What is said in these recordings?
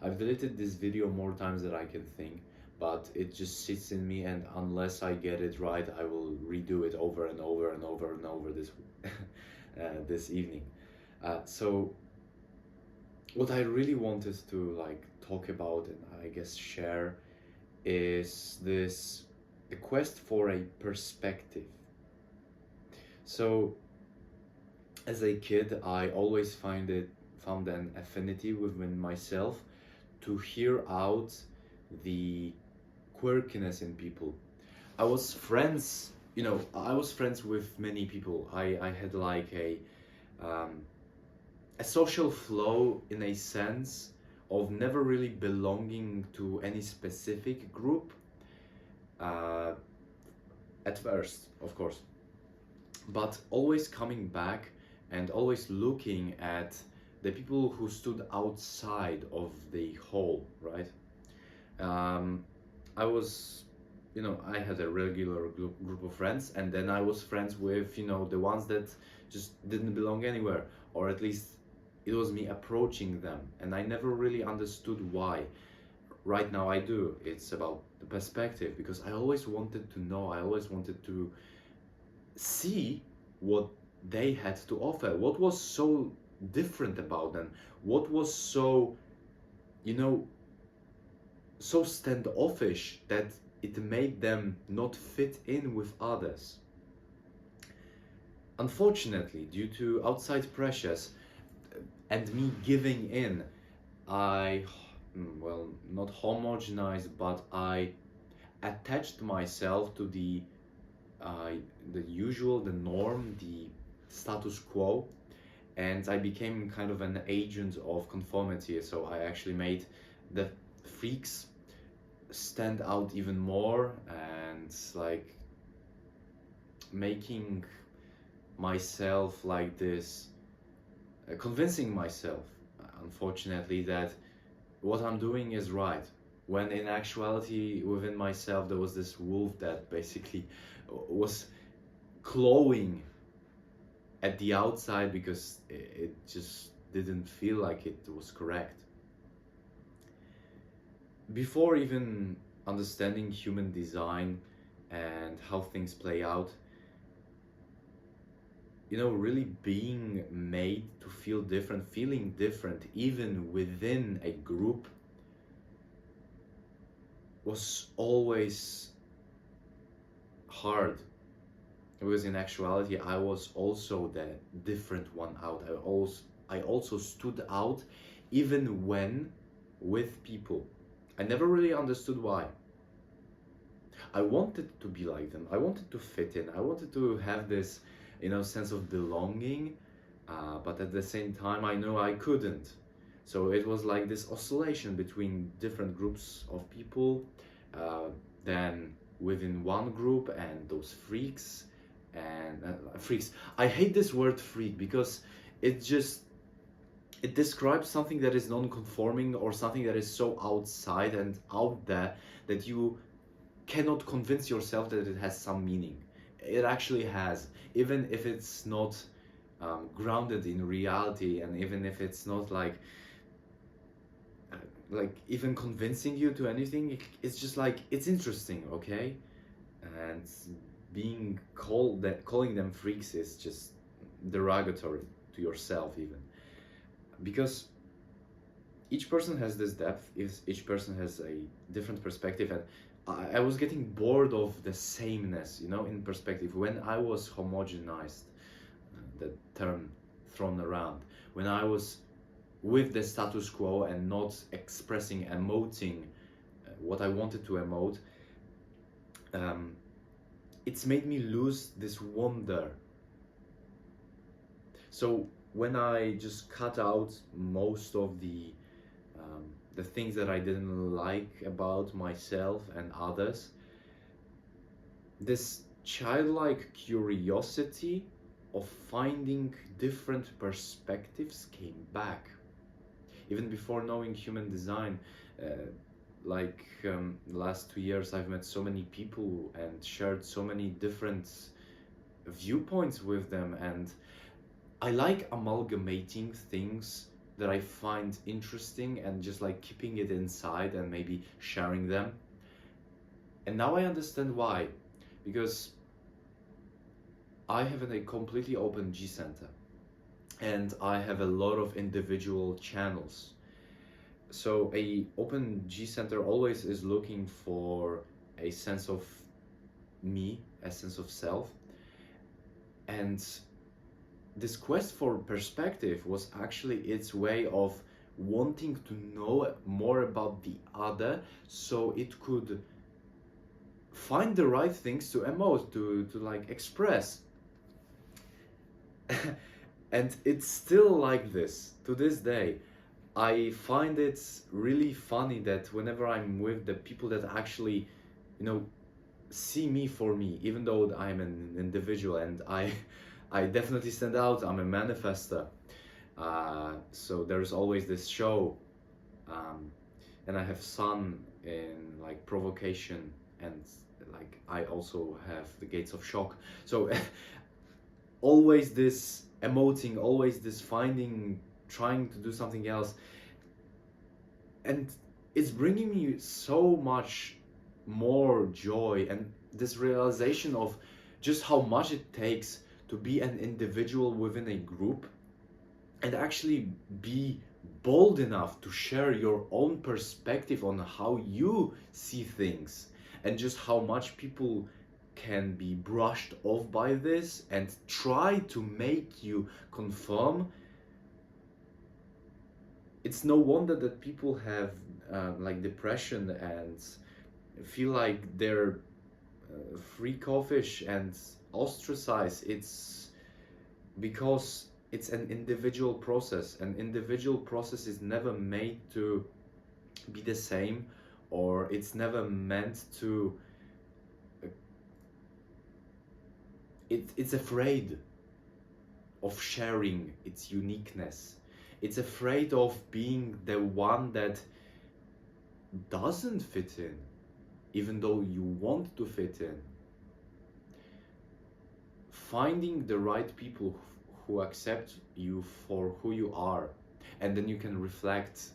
I've deleted this video more times than I can think, but it just sits in me, and unless I get it right, I will redo it over and over and over and over this this evening. So what I really wanted to like talk about and I guess share is this the quest for a perspective. So as a kid, I always found an affinity within myself to hear out the quirkiness in people. I was friends with many people. I had like um, a social flow in a sense of never really belonging to any specific group uh, at first, of course, but always coming back and always looking at the people who stood outside of the whole, right? Um, I was, I had a regular group of friends, and then I was friends with, the ones that just didn't belong anywhere, or at least it was me approaching them, and I never really understood why. Right now I do. It's about the perspective, because I always wanted to know, I always wanted to see what they had to offer, what was so different about them, what was so, you know, so standoffish that it made them not fit in with others. Unfortunately, due to outside pressures and me giving in, I, well, not homogenized, but I attached myself to uh, the usual, the norm, the status quo, and I became kind of an agent of conformity. So I actually made the freaks stand out even more, and like making myself like this, convincing myself, unfortunately, that what I'm doing is right, when in actuality within myself there was this wolf that basically was clawing at the outside because it just didn't feel like it was correct. Before even understanding human design and how things play out, really being made to feel different, feeling different, even within a group, was always hard. Because in actuality, I was also the different one out. I also stood out, even when with people. I never really understood why. I wanted to be like them. I wanted to fit in. I wanted to have this, sense of belonging, but at the same time, I know I couldn't. So it was like this oscillation between different groups of people, then within one group, and those freaks and freaks. I hate this word freak because it just it describes something that is non-conforming, or something that is so outside and out there that you cannot convince yourself that it has some meaning. It actually has, even if it's not grounded in reality, and even if it's not like even convincing you to anything. It's just like it's interesting, okay? And calling them freaks is just derogatory to yourself, even, because each person has this depth. Each person has a different perspective, and I was getting bored of the sameness, in perspective. When I was homogenized, the term thrown around, when I was with the status quo and not expressing, emoting what I wanted to emote, it's made me lose this wonder. So when I just cut out most of the things that I didn't like about myself and others, this childlike curiosity of finding different perspectives came back. Even before knowing human design, the last 2 years, I've met so many people and shared so many different viewpoints with them, and I like amalgamating things that I find interesting and just like keeping it inside and maybe sharing them. And now I understand why. Because I have a completely open G Center and I have a lot of individual channels. So a open G Center always is looking for a sense of me, a sense of self. And this quest for perspective was actually its way of wanting to know more about the other so it could find the right things to emote, to like express. And it's still like this to this day. I find it really funny that whenever I'm with the people that actually, you know, see me for me, even though I'm an individual and I definitely stand out. I'm a manifester. So there's always this show, um, and I have sun in like provocation, and like I also have the gates of shock. So always this emoting, always this finding, trying to do something else, and it's bringing me so much more joy and this realization of just how much it takes to be an individual within a group and actually be bold enough to share your own perspective on how you see things, and just how much people can be brushed off by this and try to make you conform. It's no wonder that people have like depression and feel like they're freakish and ostracized. It's because it's an individual process. An individual process is never made to be the same, or it's never meant to it's afraid of sharing its uniqueness. It's afraid of being the one that doesn't fit in, even though you want to fit in. Finding the right people who accept you for who you are, and then you can reflect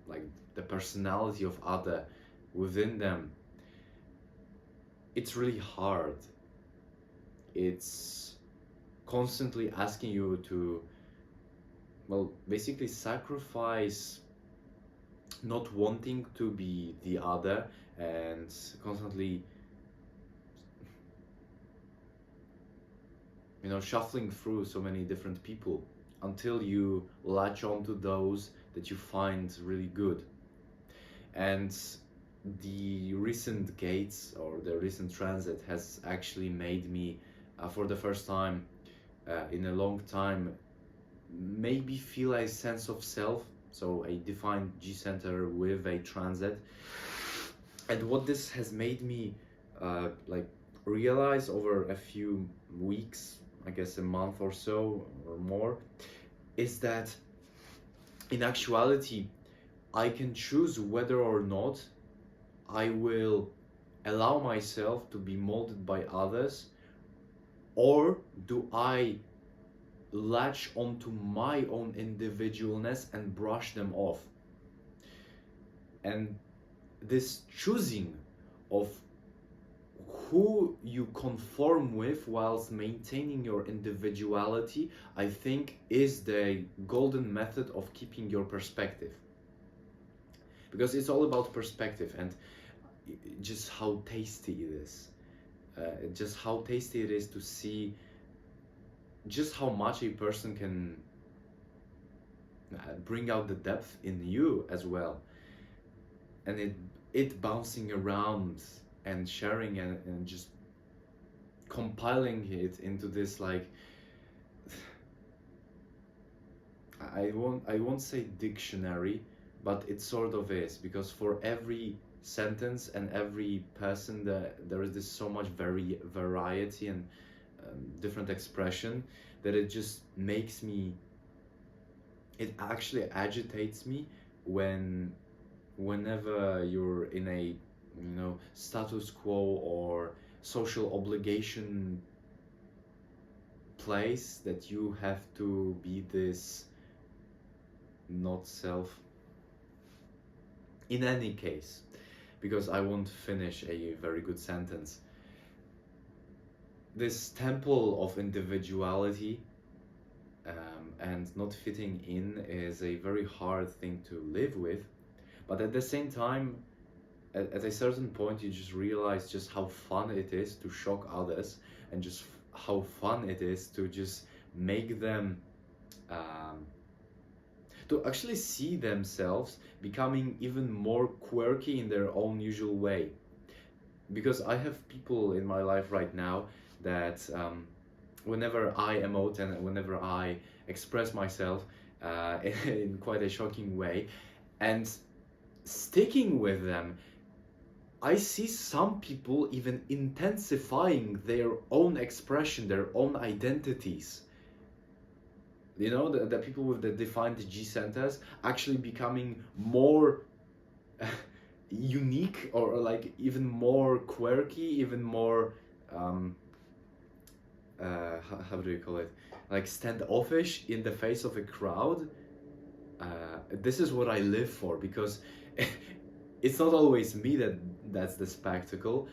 like the personality of other within them. It's really hard. It's constantly asking you to, well, basically sacrifice not wanting to be the other, and constantly, you know, shuffling through so many different people until you latch onto those that you find really good. And the recent gates or the recent transit has actually made me, for the first time in a long time, maybe feel a sense of self. So a defined G center with a transit. And what this has made me like realize over a few weeks, I guess a month or so or more, is that in actuality I can choose whether or not I will allow myself to be molded by others, or do I latch onto my own individualness and brush them off. And this choosing of who you conform with whilst maintaining your individuality, I think, is the golden method of keeping your perspective. Because it's all about perspective and just how tasty it is. Just how tasty it is to see just how much a person can bring out the depth in you as well. And it bouncing around and sharing and just compiling it into this, like, I won't say dictionary, but it sort of is, because for every sentence and every person there is this so much variety and different expression that it just makes me, it actually agitates me whenever you're in a, you know, status quo or social obligation place that you have to be this not self. In any case, because I won't finish a very good sentence, this temple of individuality and not fitting in is a very hard thing to live with. But at the same time, at a certain point, you just realize just how fun it is to shock others, and just how fun it is to just make them to actually see themselves becoming even more quirky in their own usual way. Because I have people in my life right now that whenever I emote and whenever I express myself in quite a shocking way, and sticking with them, I see some people even intensifying their own expression, their own identities. You know, the people with the defined G centers actually becoming more unique, or like even more quirky, even more how do you call it, like standoffish in the face of a crowd. This is what I live for, because it's not always me that's the spectacle.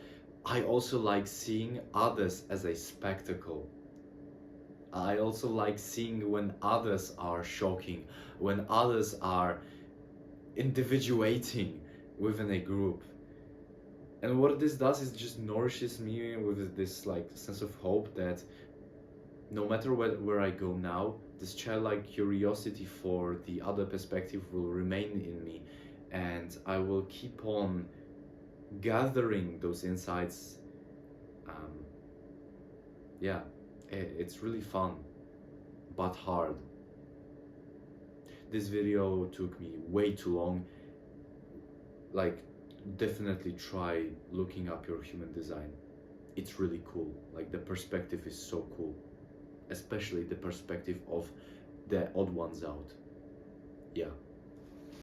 I also like seeing others as a spectacle. I also like seeing when others are shocking, when others are individuating within a group. And what this does is just nourishes me with this like sense of hope that no matter where I go now, this childlike curiosity for the other perspective will remain in me, and I will keep on gathering those insights. Yeah, it's really fun, but hard. This video took me way too long. Like, definitely try looking up your human design. It's really cool. Like, the perspective is so cool, especially the perspective of the odd ones out. Yeah.